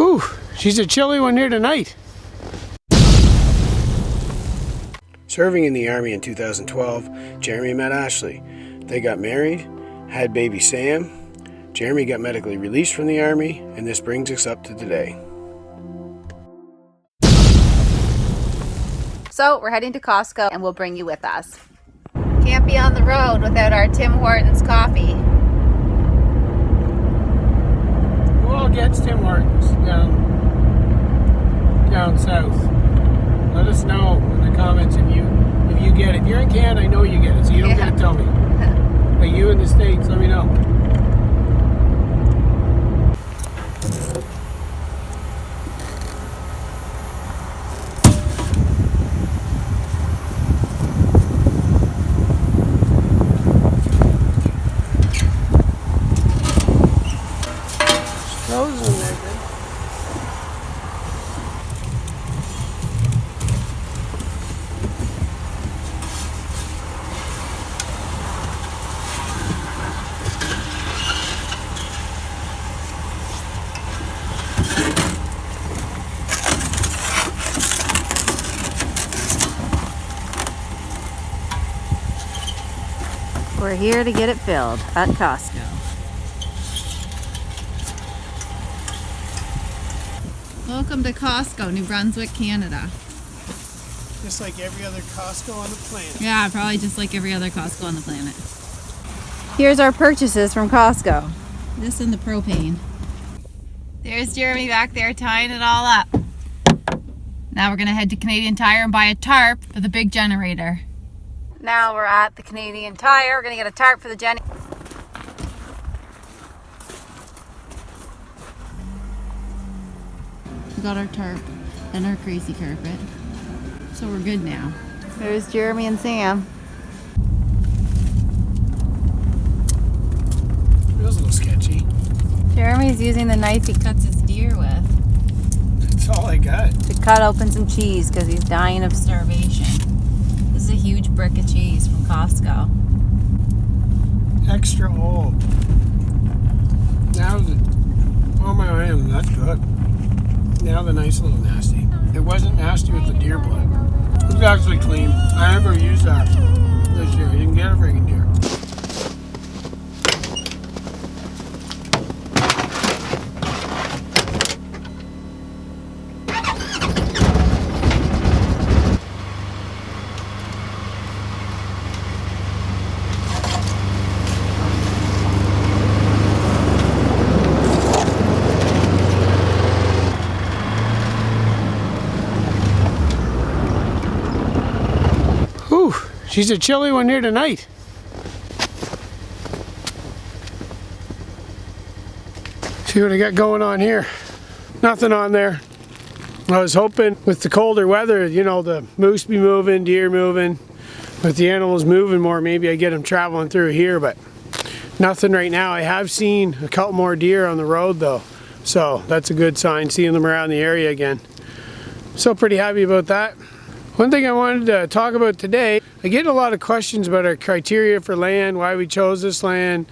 Whew, she's a chilly one here tonight. Serving in the Army in 2012, Jeremy met Ashley. They got married, had baby Sam. Jeremy got medically released from the Army, and this brings us up to today. So we're heading to Costco and we'll bring you with us. Can't be on the road without our Tim Hortons coffee. Who all gets Tim Hortons down south? Let us know in the comments if you get it. If you're in Canada, I know you get it, so you don't gotta tell me. But you in the States, let me know. We're here to get it filled at Costco. Welcome to Costco, New Brunswick, Canada. Just like every other Costco on the planet. Yeah, probably just like every other Costco on the planet. Here's our purchases from Costco. This and the propane. There's Jeremy back there tying it all up. Now we're gonna head to Canadian Tire and buy a tarp for the big generator. Now we're at the Canadian Tire. We're gonna get a tarp for the Jenny. We got our tarp and our crazy carpet. So we're good now. There's Jeremy and Sam. Feels a little sketchy. Jeremy's using the knife he cuts his deer with. That's all I got. To cut open some cheese because he's dying of starvation. This is a huge brick of cheese from Costco. Extra old. Now oh my man, that's good. Now the nice little nasty. It wasn't nasty with the deer blood. It was actually clean. I never used that this year. You didn't get a freaking deer. Whew, she's a chilly one here tonight. See what I got going on here. Nothing on there. I was hoping with the colder weather, you know, the moose be moving, deer moving, with the animals moving more, maybe I get them traveling through here, but nothing right now. I have seen a couple more deer on the road though, so that's a good sign, seeing them around the area again. So pretty happy about that. One thing I wanted to talk about today, I get a lot of questions about our criteria for land, why we chose this land,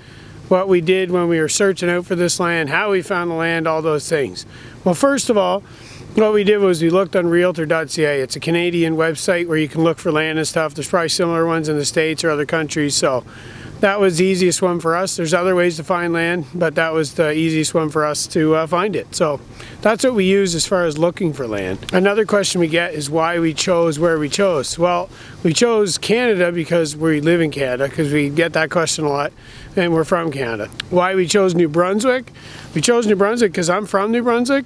what we did when we were searching out for this land, how we found the land, all those things. Well, first of all, what we did was we looked on realtor.ca. It's a Canadian website where you can look for land and stuff. There's probably similar ones in the States or other countries, so that was the easiest one for us. There's other ways to find land, but that was the easiest one for us to find it. So that's what we use as far as looking for land. Another question we get is why we chose where we chose. Well, we chose Canada because we live in Canada, because we get that question a lot, and we're from Canada. Why we chose New Brunswick? We chose New Brunswick because I'm from New Brunswick.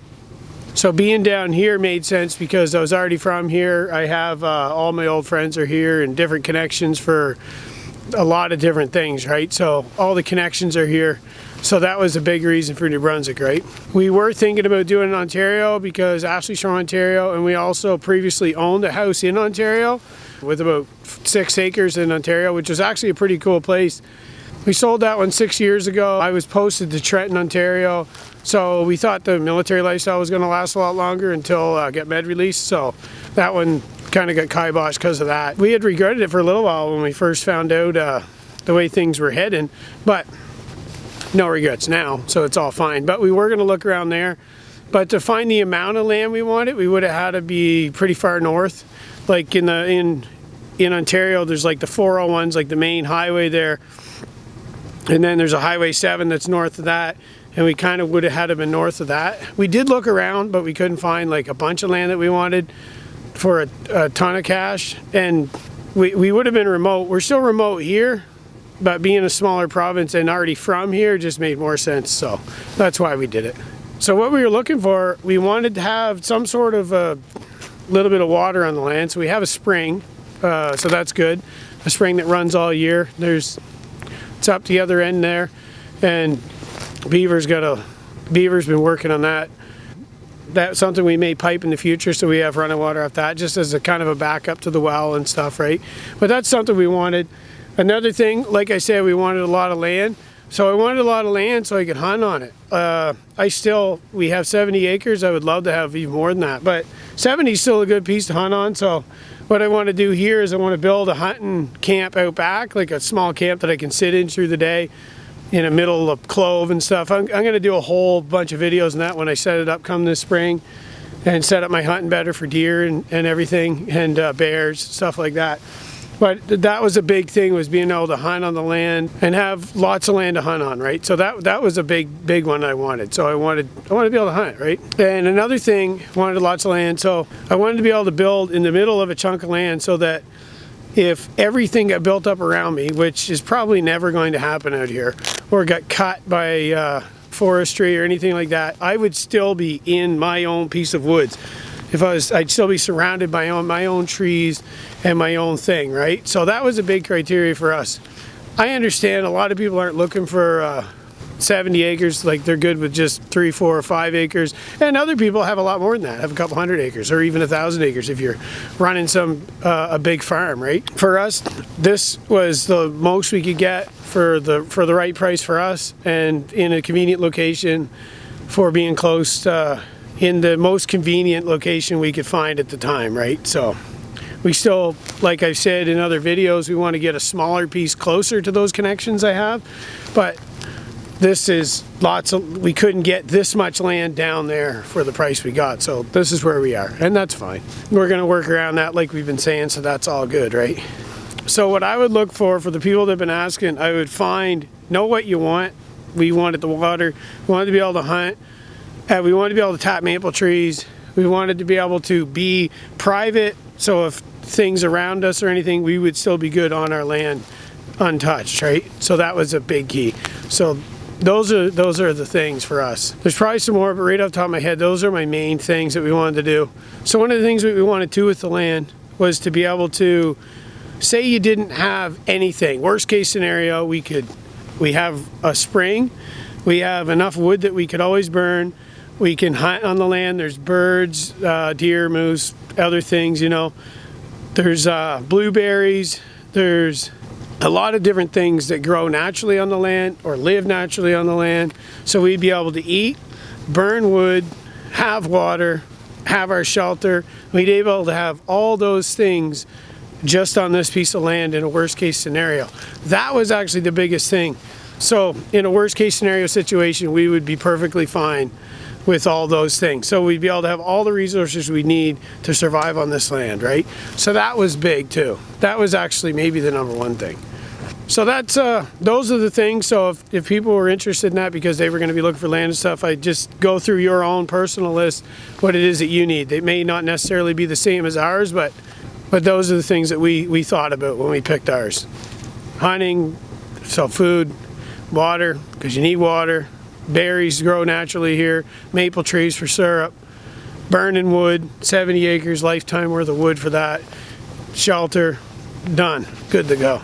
So being down here made sense because I was already from here. I have all my old friends are here and different connections for a lot of different things, right? So all the connections are here. So that was a big reason for New Brunswick, right? We were thinking about doing it in Ontario because Ashley's from Ontario, and we also previously owned a house in Ontario with about 6 acres in Ontario, which was actually a pretty cool place. We sold that one 6 years ago. I was posted to Trenton, Ontario, so we thought the military lifestyle was going to last a lot longer until I get med released, so that one kind of got kiboshed because of that. We had regretted it for a little while when we first found out the way things were heading, but no regrets now, so it's all fine. But we were going to look around there, But to find the amount of land we wanted, we would have had to be pretty far north. Like in Ontario, there's like the 401's, like the main highway there. And then there's a Highway 7 that's north of that. And we kind of would have had to been north of that. We did look around, but we couldn't find like a bunch of land that we wanted for a ton of cash. And we would have been remote. We're still remote here, but being a smaller province and already from here just made more sense. So that's why we did it. So what we were looking for, we wanted to have some sort of a little bit of water on the land. So we have a spring, so that's good. A spring that runs all year. It's up the other end there, and Beaver's been working on that. That's something we may pipe in the future, so we have running water off that, just as a kind of a backup to the well and stuff, right? But that's something we wanted. Another thing, like I said, we wanted a lot of land. So I wanted a lot of land so I could hunt on it. We have 70 acres. I would love to have even more than that, but 70 is still a good piece to hunt on. So what I want to do here is I want to build a hunting camp out back, like a small camp that I can sit in through the day in the middle of clove and stuff. I'm going to do a whole bunch of videos on that when I set it up come this spring, and set up my hunting better for deer and everything, and bears, stuff like that. But that was a big thing, was being able to hunt on the land and have lots of land to hunt on, right? So that was a big one I wanted. So I wanted to be able to hunt, right? And another thing, wanted lots of land. So I wanted to be able to build in the middle of a chunk of land, so that if everything got built up around me, which is probably never going to happen out here, or got cut by forestry or anything like that, I would still be in my own piece of woods. I'd still be surrounded by my own trees and my own thing, right? So that was a big criteria for us. I understand a lot of people aren't looking for 70 acres, like they're good with just 3, 4, or 5 acres, and other people have a lot more than that, have a couple hundred acres or even 1,000 acres if you're running a big farm, right? For us, this was the most we could get for the right price for us, and in a convenient location, for being close in the most convenient location we could find at the time, right? So we still, like I've said in other videos, we want to get a smaller piece closer to those connections I have, but this is we couldn't get this much land down there for the price we got, so this is where we are, and that's fine. We're going to work around that like we've been saying, so that's all good, right? So what I would look for the people that have been asking, I would know what you want. We wanted the water, we wanted to be able to hunt, we wanted to be able to tap maple trees, we wanted to be able to be private, so if things around us or anything, we would still be good on our land untouched, right? So that was a big key. So those are the things for us. There's probably some more, but right off the top of my head, those are my main things that we wanted to do. So one of the things that we wanted to with the land was to be able to, say you didn't have anything, worst case scenario, we have a spring, we have enough wood that we could always burn, we can hunt on the land, there's birds, deer, moose, other things, there's blueberries, there's a lot of different things that grow naturally on the land or live naturally on the land. So we'd be able to eat, burn wood, have water, have our shelter. We'd be able to have all those things just on this piece of land in a worst case scenario. That was actually the biggest thing. So in a worst case scenario situation, we would be perfectly fine with all those things. So we'd be able to have all the resources we need to survive on this land, right? So that was big too. That was actually maybe the number one thing. So that's those are the things. So if people were interested in that because they were going to be looking for land and stuff, I just go through your own personal list, what it is that you need. They may not necessarily be the same as ours, but those are the things that we thought about when we picked ours. Hunting, so food, water, because you need water. Berries grow naturally here. Maple trees for syrup. Burning wood, 70 acres, lifetime worth of wood for that. Shelter, done, good to go.